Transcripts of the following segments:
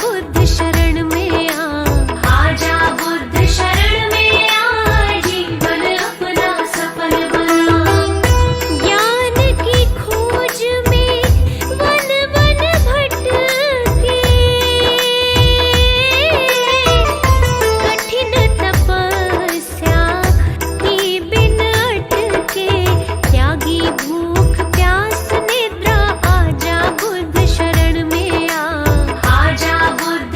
बुद्ध शरण में आ, आजा बुद्ध शरण में आ, जीवन अपना सफल बना। ज्ञान की खोज में वन वन भटके, कठिन तपस्या की बिन अटके, त्यागी भूख प्यास निद्रा, आजा बुद्ध शरण में आ, आजा बुद्ध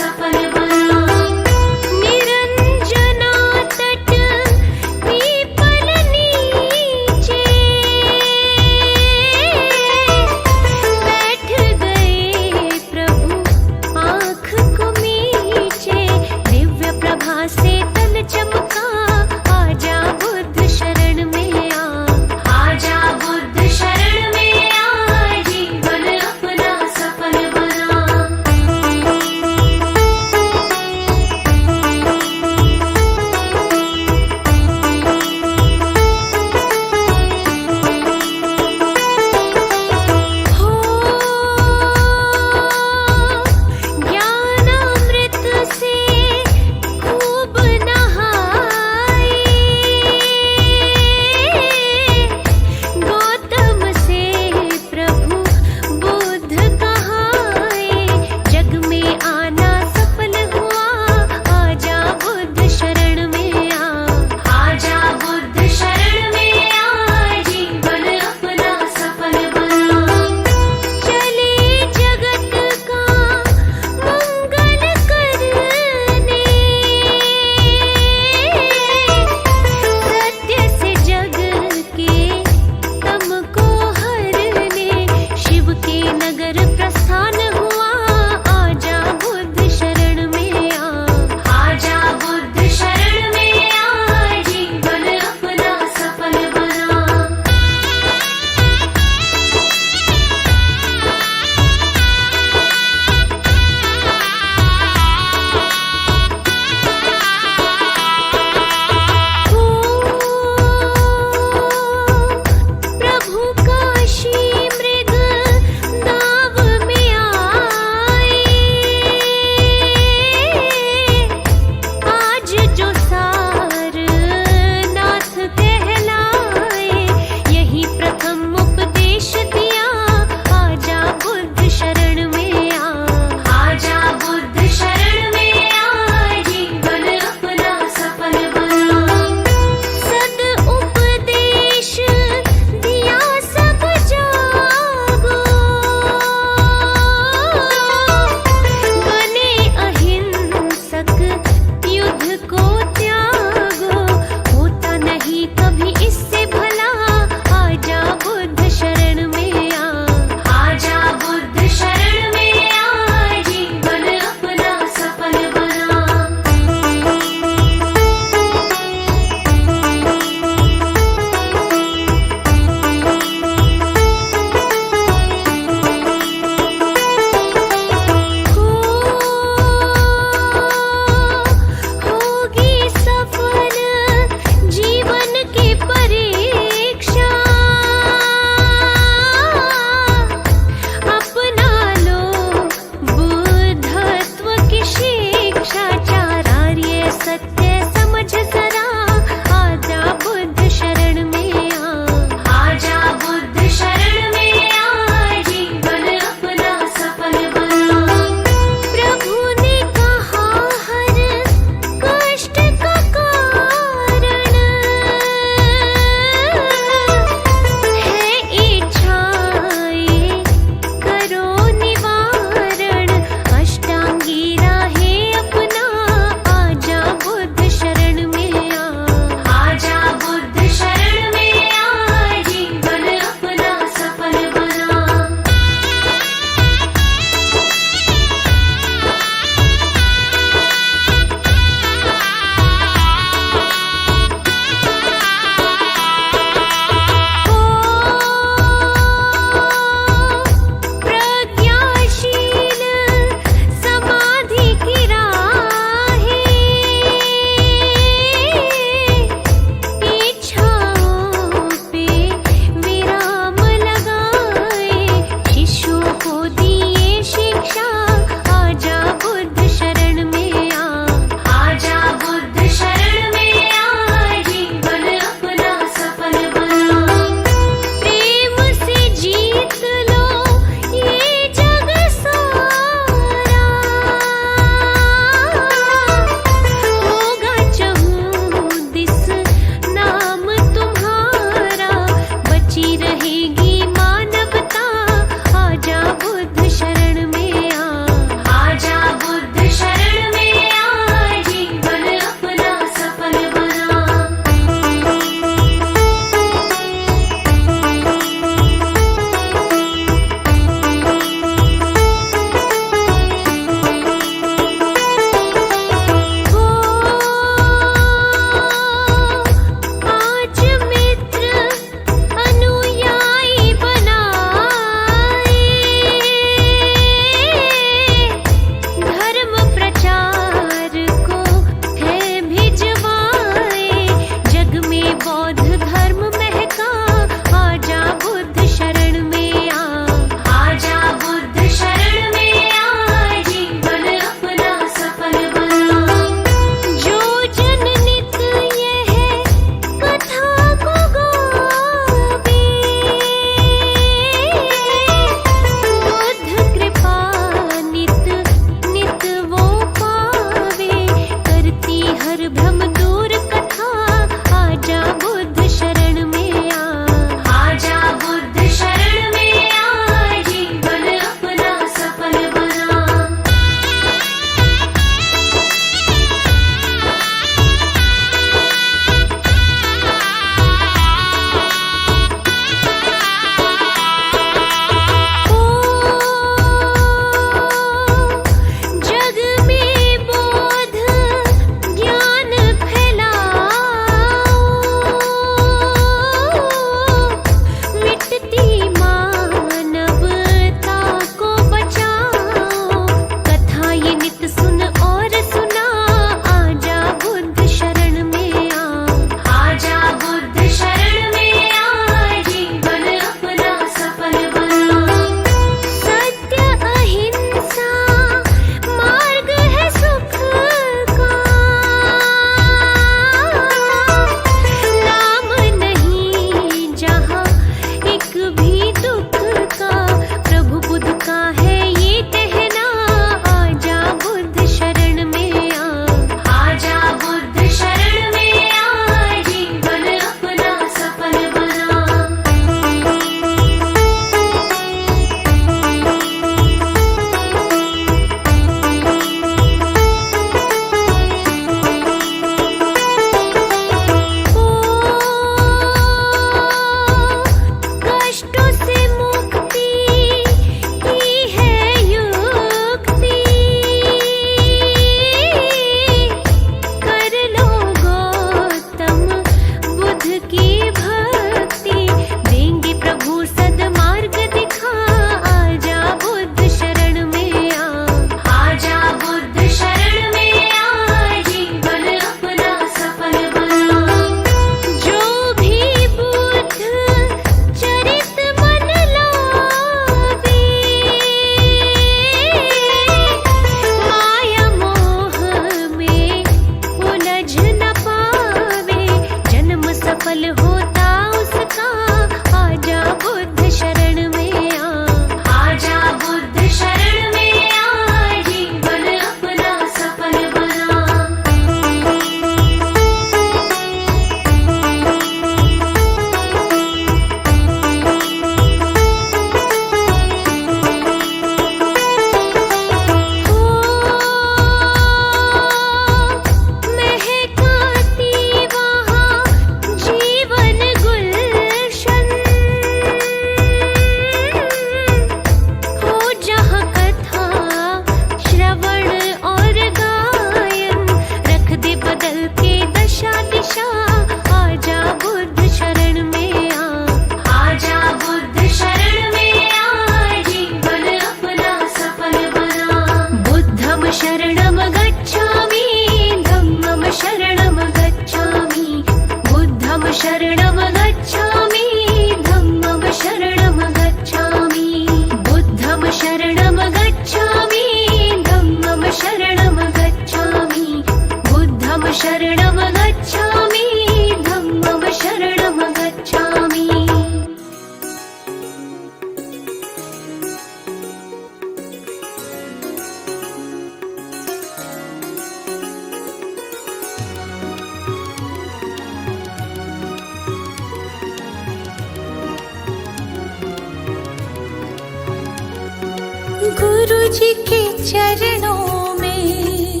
गुरु जी के चरणों में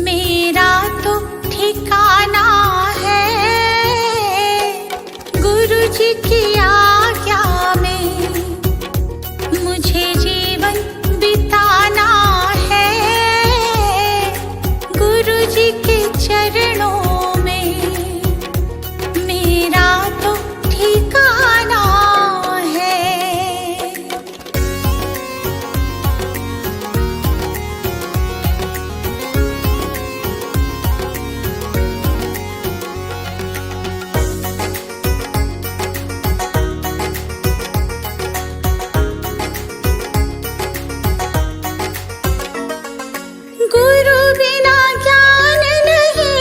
मेरा तो ठिकाना है। गुरु जी की आज्ञा में मुझे जीवन बिताना है। गुरु जी के चरणों में मेरा तो ठिकाना है। गुरु बिना ज्ञान नहीं,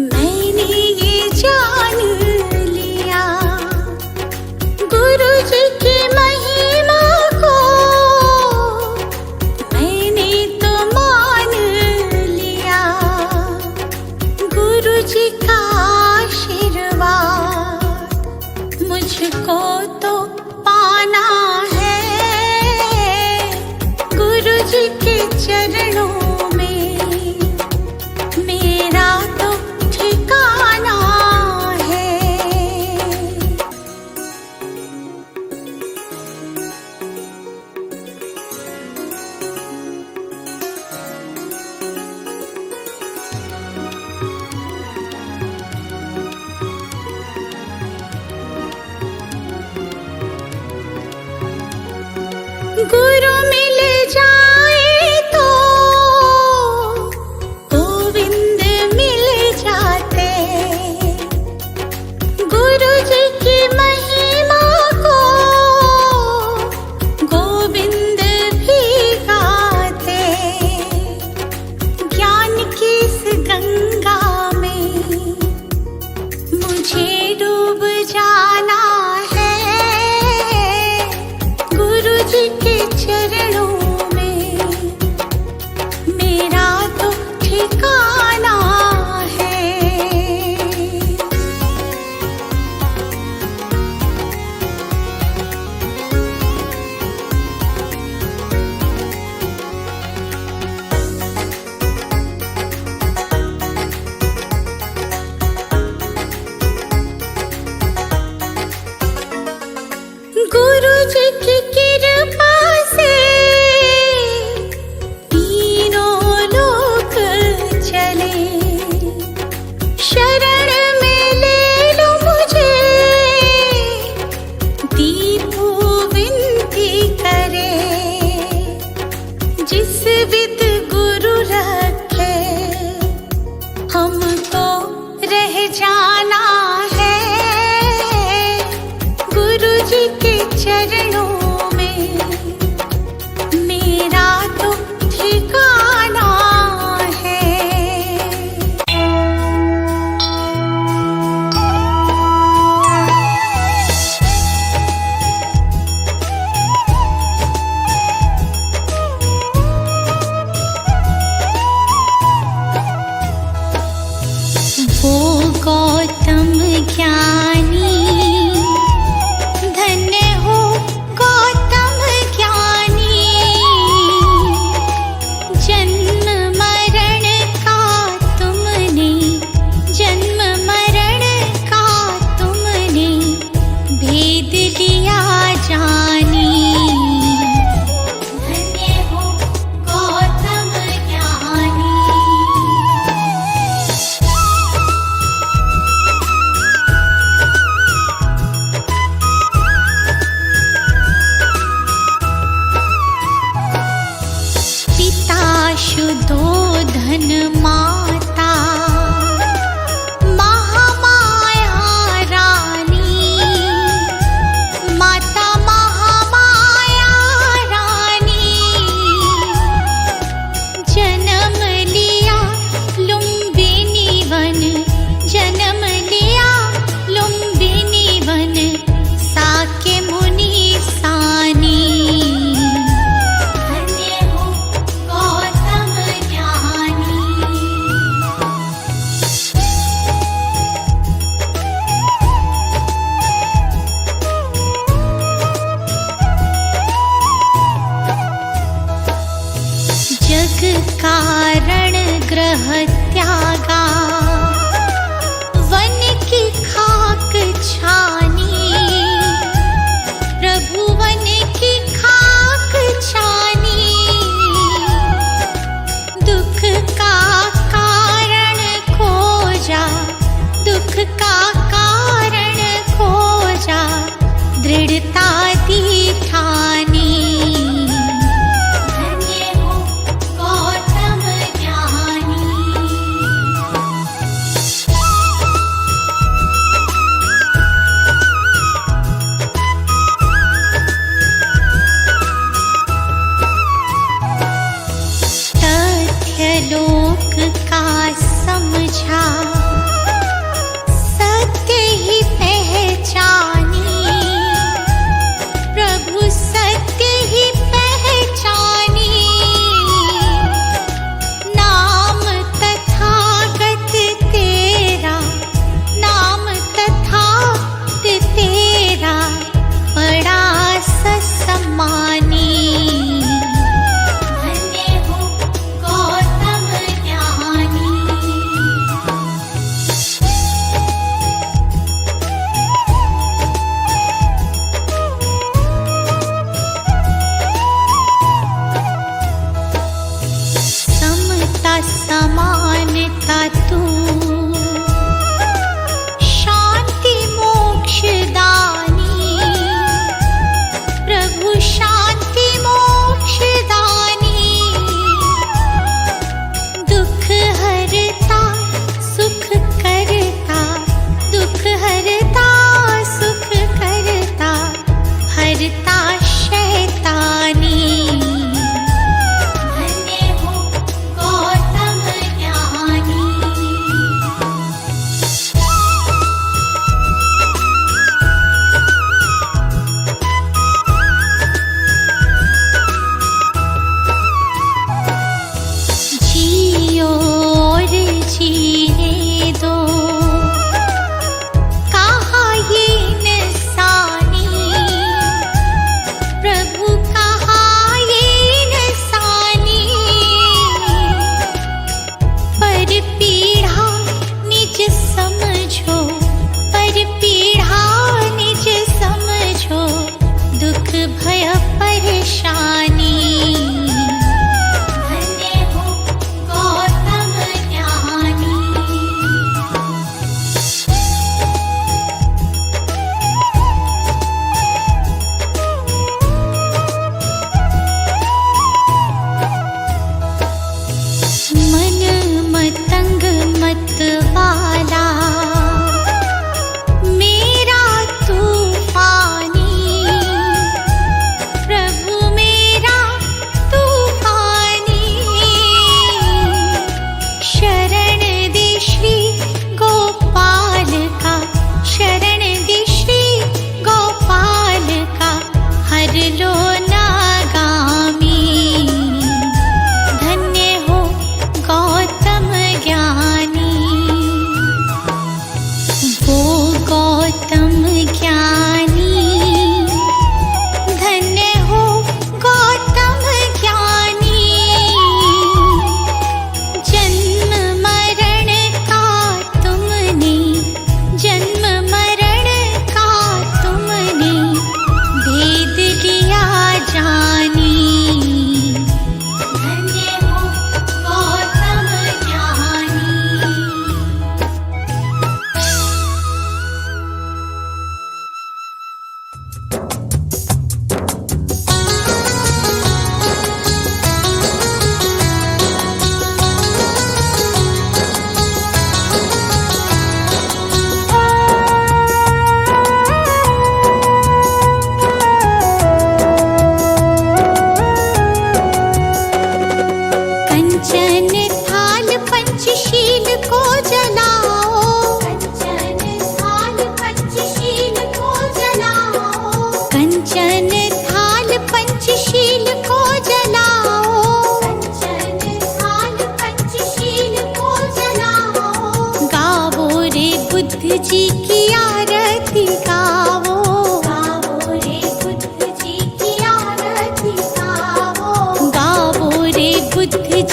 मैंने ये जान लिया। गुरु जी की महिमा को मैंने तो मान लिया। गुरु जी का आशीर्वाद मुझको तो पाना है। गुरु जी के चरणों में मेरा तो ठिकाना है। गुरु मिल जाए तो गोविंद मिल जाते। गुरु जी की महिमा को गोविंद भी गाते। ज्ञान की इस गंगा में मुझे डूब जाना है। गुरु जी के चरणों में मेरा तो ठिकाना है। गुरु जी की कृपा से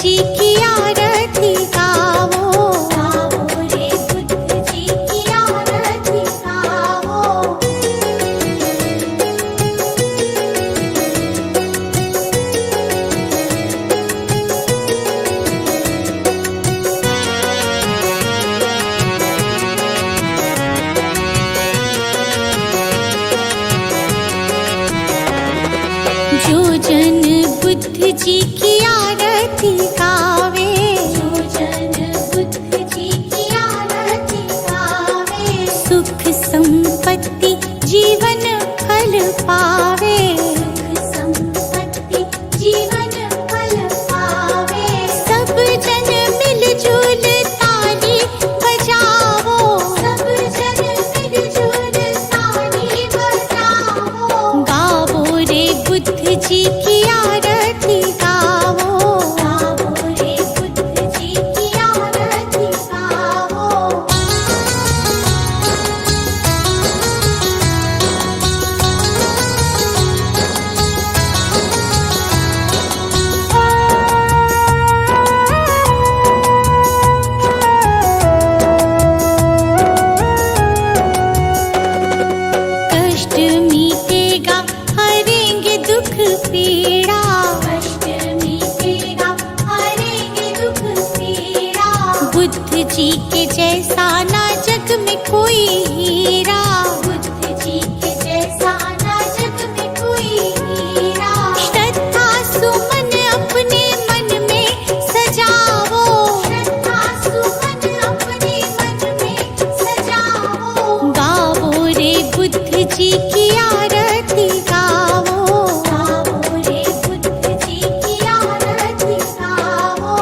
जी की आरती गावो, गावो रे बुद्ध जी की आरती गावो। जो जन बुद्ध जी की आरती गावे, जो जन बुद्ध जी की आरती गावे, सुख संपत्ति जीवन फल पावे, सुख संपत्ति जीवन फल पावे। सब जन मिलजुल ताली बजावो, सब जन मिलजुल ताली बजावो, गावो रे बुद्ध जी की आरती गावो, गावो रे बुद्ध जी की आरती गावो। कष्ट मीटेगा हरेंगे दुख पीड़ा, कष्ट मीटेगा हरेंगे दुख पीड़ा, बुद्ध जी के जैसा ना जग में कोई हीरा, बुद्ध जी के जैसा ना जग में कोई हीरा। श्रद्धा सुमन अपने मन में सजावो, श्रद्धा सुमन अपने मन में सजाओ, गावो रे बुद्ध जी की आरती गावो, गावो रे बुद्ध जी की आरती गावो।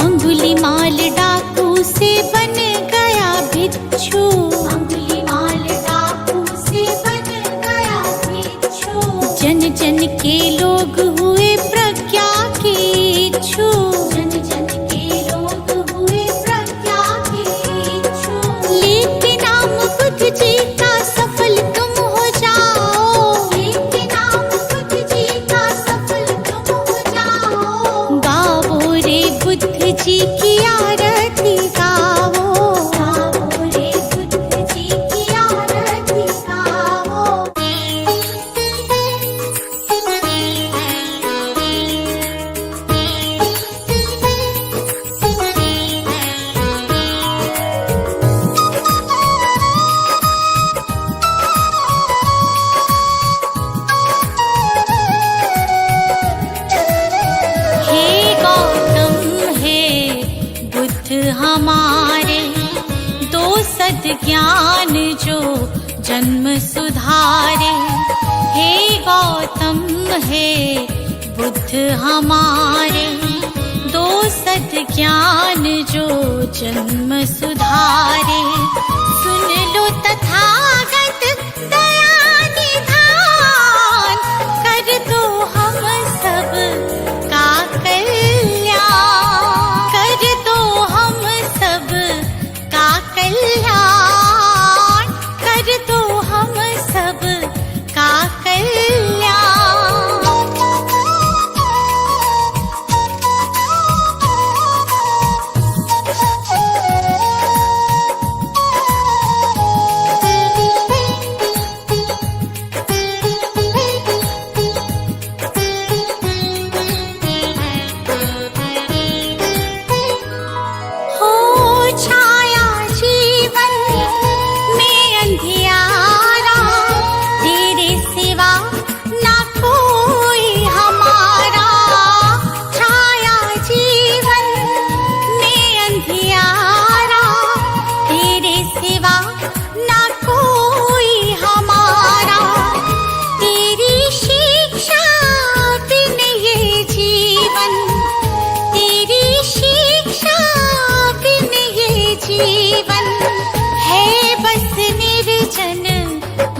अंगुलीमाल डाकू से बन गया भिक्षु, अंगुलीमाल डाकू से बन गया भिक्षु, जन जन के लोग हुए प्रज्ञा के इच्छु, जन जन के लोग हुए प्रज्ञा के इच्छु। लेके नाम बुद्ध जी का सफल तुम हो जाओ, लेके नाम बुद्ध जी का सफल तुम हो जाओ, गावो रे बुद्ध जी की आरती गावो, गावो रे बुद्ध जी की आरती गावो। हे गौतम हे बुद्ध हमारे, दो सद ज्ञान जो जन्म सुधारे। हे गौतम हे बुद्ध हमारे, दो सद ज्ञान जो जन्म सुधारे। सुन लो तथागत दया निधान, कर दो हम सब का कल्याण, कर दो हम सब का कल्याण, कर दो हम सब का कल्याण।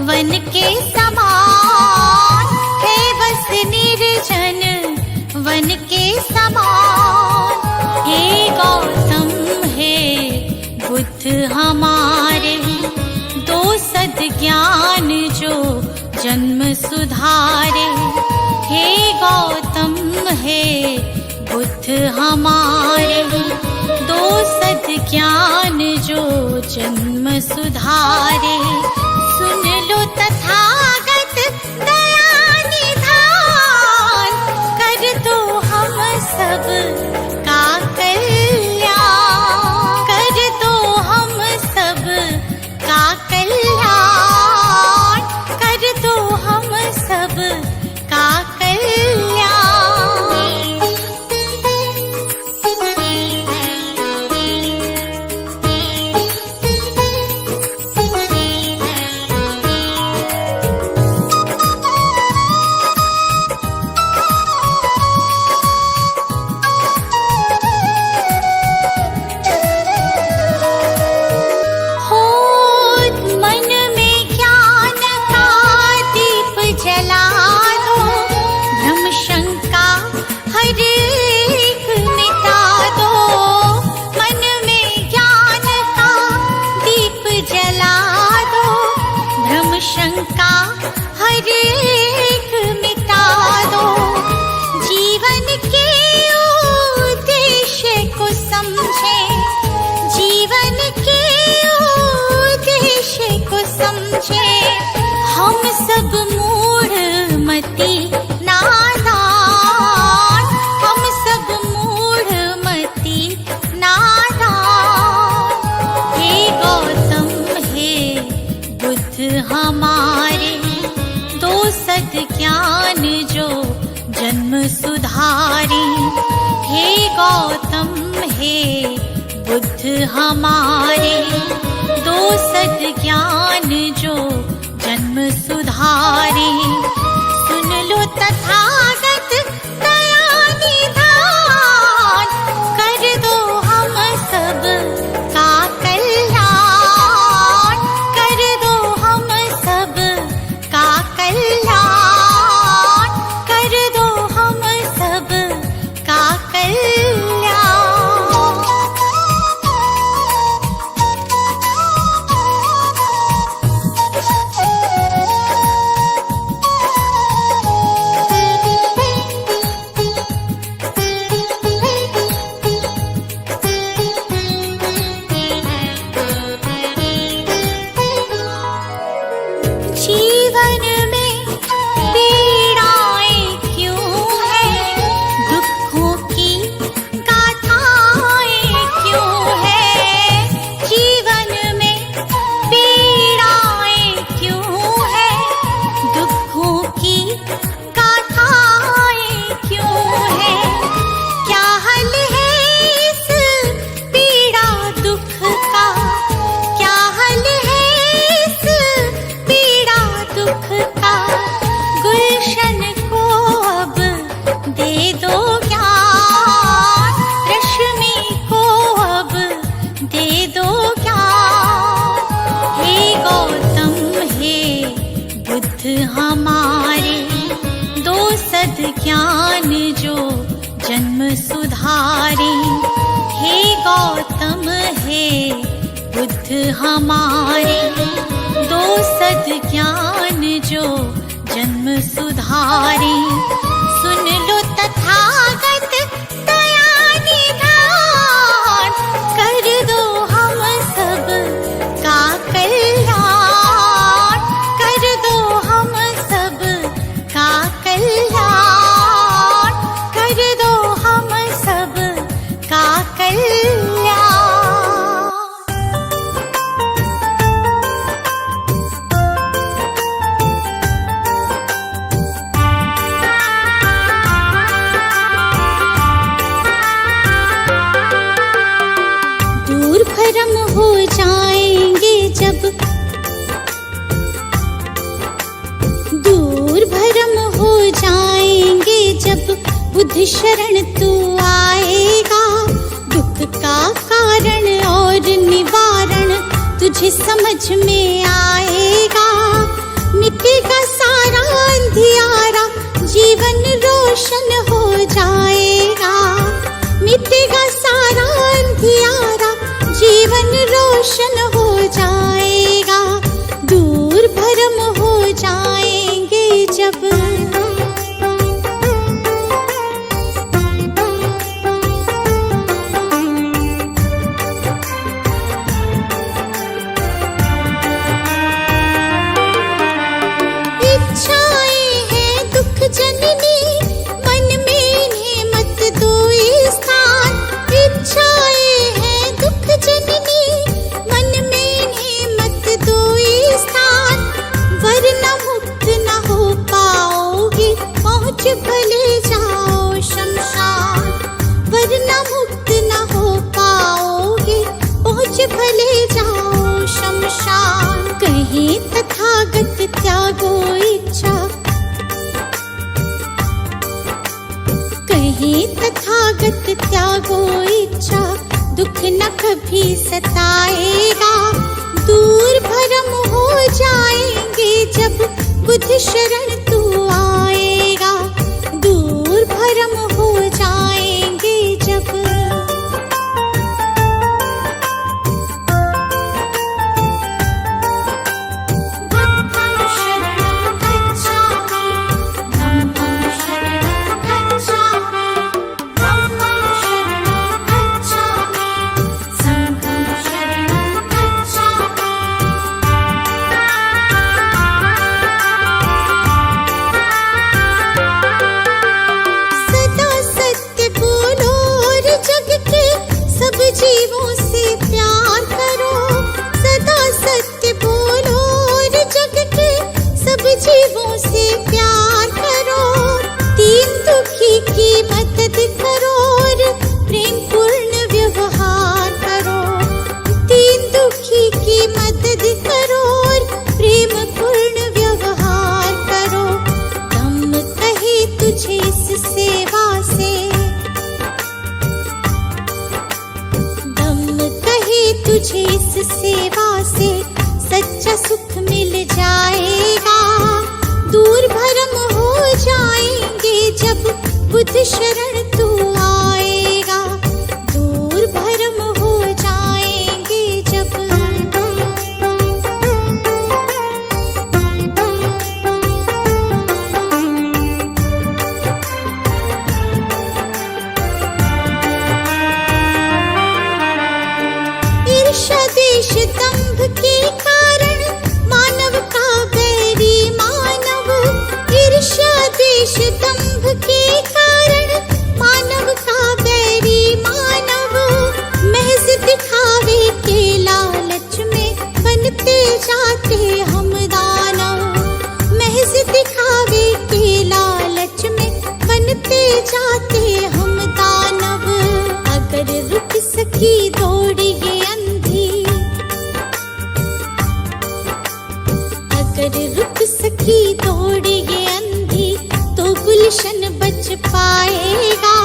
वन के समान है बस निर्जन निर्जन वन के समान। हे गौतम हे बुद्ध हमारे, दो सद ज्ञान जो जन्म सुधारे। हे गौतम हे बुद्ध हमारे, दो सद ज्ञान जो जन्म सुधारे। सुन लो तथागत दया निधान, कर दो हम सब का कल्याण, कर दो हम सब का कल्याण, कर दो हम सब का कल्याण। शंका हर एक मिटा दो, जीवन के उद्देश्य को समझे, जीवन के उद्देश्य को समझे। हम सब मूढ़ मति नादान, हम सब मूढ़ मति नादान। हे गौतम हे बुद्ध हमारे, दो सद ज्ञान जो जन्म सुधारे। हे गौतम हे बुद्ध हमारे, दो सद ज्ञान जो जन्म सुधारे। सुन लो तथागत दया निधान, कर दो हम सब का कल्याण, कर दो हम सब का कल्याण, कर दो हम सब का कल्याण। जीवन में पीड़ाएं क्यों हैं, दुखों की गाथाएं क्यों हैं। जीवन में पीड़ाएं क्यों हैं, दुखों की गाथाएं क्यों हैं। क्या हल है इस पीड़ा दुख का, क्या हल है इस पीड़ा दुख का। गुलशन को अब दे दो ज्ञान, रश्मि को अब दे दो ज्ञान। हे गौतम हे बुद्ध हमारे, दो सद ज्ञान जो जन्म सुधारे। हे गौतम हे बुद्ध हमारे, दो सद ज्ञान जो जन्म सुधारे। सुन लो तथागत दया निधान, कर दो हम सब का कल्याण, कर दो हम सब का कल्याण, कर दो हम सब का कल्याण। दूर भरम हो जाएंगे जब, दूर भरम हो जाएंगे जब बुद्ध शरण तू आएगा। दुख का कारण और निवारण तुझे समझ में आएगा। मिटेगा सारा अंधियारा, जीवन रोशन रोशन हो जाएगा, मिटेगा सारा अंधियारा, जीवन रोशन हो जाएगा, दूर भरम हो जाएंगे जब। इच्छाएं हैं दुख जननी, मन में इन्हें मत दो स्थान। इच्छाएं हैं दुख जननी, मन में इन्हें मत दो स्थान, वरना मुक्त न हो पाओगे, पहुँच भले जाओ शमशान। वरना मुक्त न हो पाओगे, पहुँच भले जाओ शमशान। कहीं तथागत त्यागो इच्छा, कहीं तथागत त्यागो इच्छा, दुख न कभी सताएगा, दूर भरम हो जाएंगे जब बुद्ध शरण तू आएगा, दूर भरम हो जाएंगे जब। जीवों से प्यार करो, सदा सत्य बोलो और जग के सब जीवों से प्यार करो। दीन दुखी की मदद करो और प्रेम पूर्ण व्यवहार करो। दीन दुखी की मदद करो और प्रेम पूर्ण व्यवहार करो। दम कहे तुझे इस सेवा से, तुझे इस सेवा से सच्चा सुख मिल जाएगा, दूर भरम हो जाएंगे जब बुद्ध शरण तू आएगा, दूर भरम हो जाएंगे जब। ईर्ष्या द्वेष दंभ के कारण मानव का बैरी मानव। ईर्ष्या द्वेष दंभ के कारण मानव का बैरी मानव। महज दिखावे के लालच में बनते जाते हम दानव। महज दिखावे के लालच में बनते जाते हम दानव। अगर रुक सकी दौड़ ये अगर रुक सकी दौड़ ये अंधी, तो गुलशन बच पाएगा,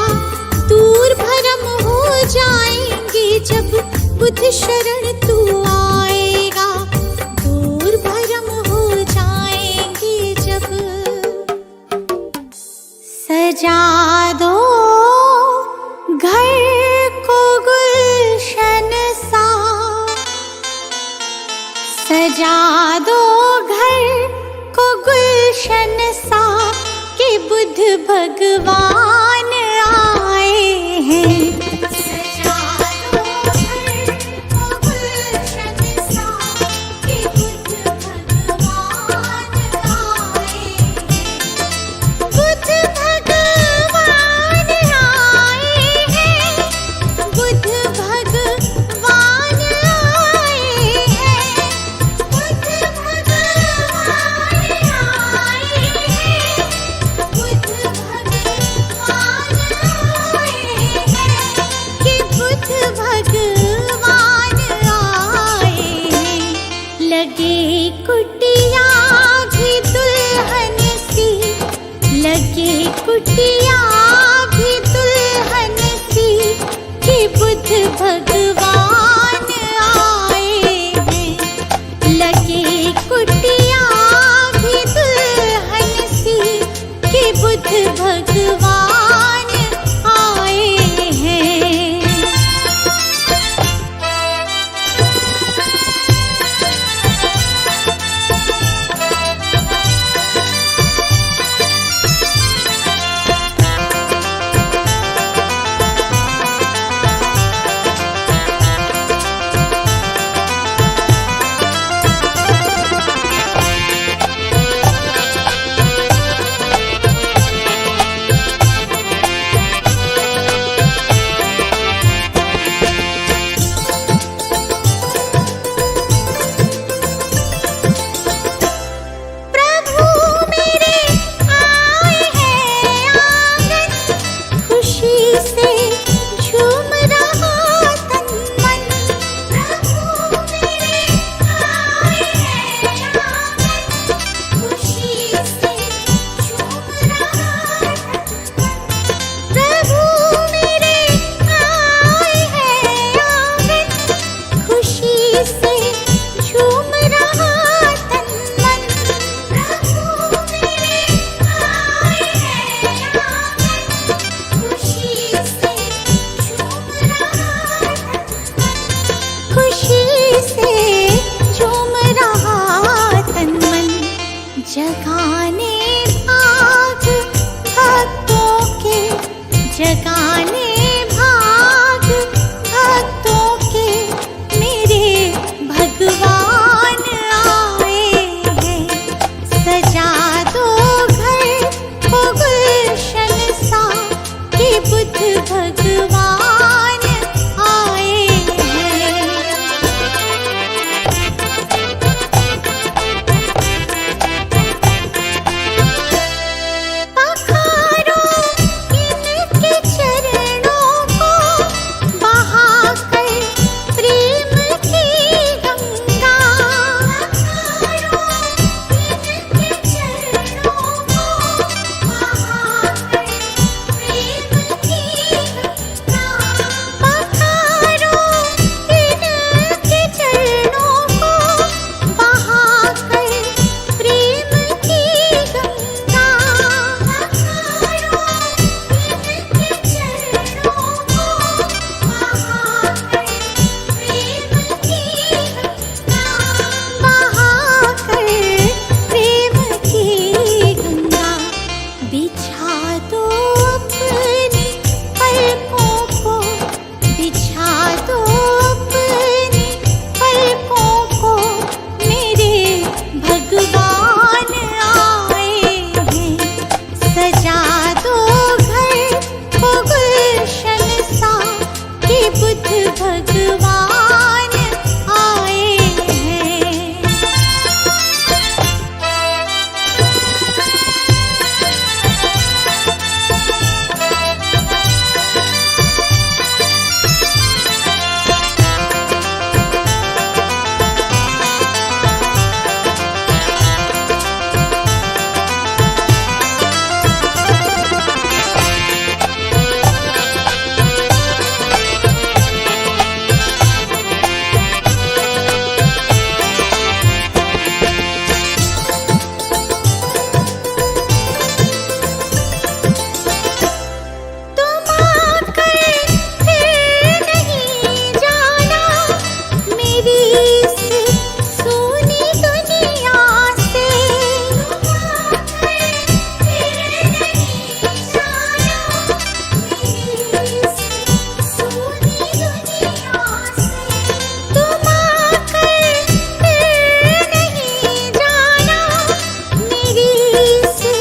दूर भरम हो जाएंगे जब बुद्ध शरण तू आएगा, दूर भरम हो जाएंगे जब। सजा दो घर को गुलशन सा, सजा दो को गुलशन सा, के बुद्ध भगवान आए हैं। सजा दो घर को गुलशन सा, के बुद्ध भगवान आए हैं। बुद्ध भगवान आए हैं, बुद्ध भगवान आए हैं, बुद्ध कुटिया भी दुल्हन सी, कि बुद्ध भगवान आए हैं। लगे कुटिया भी दुल्हन सी, कि बुद्ध भगवान से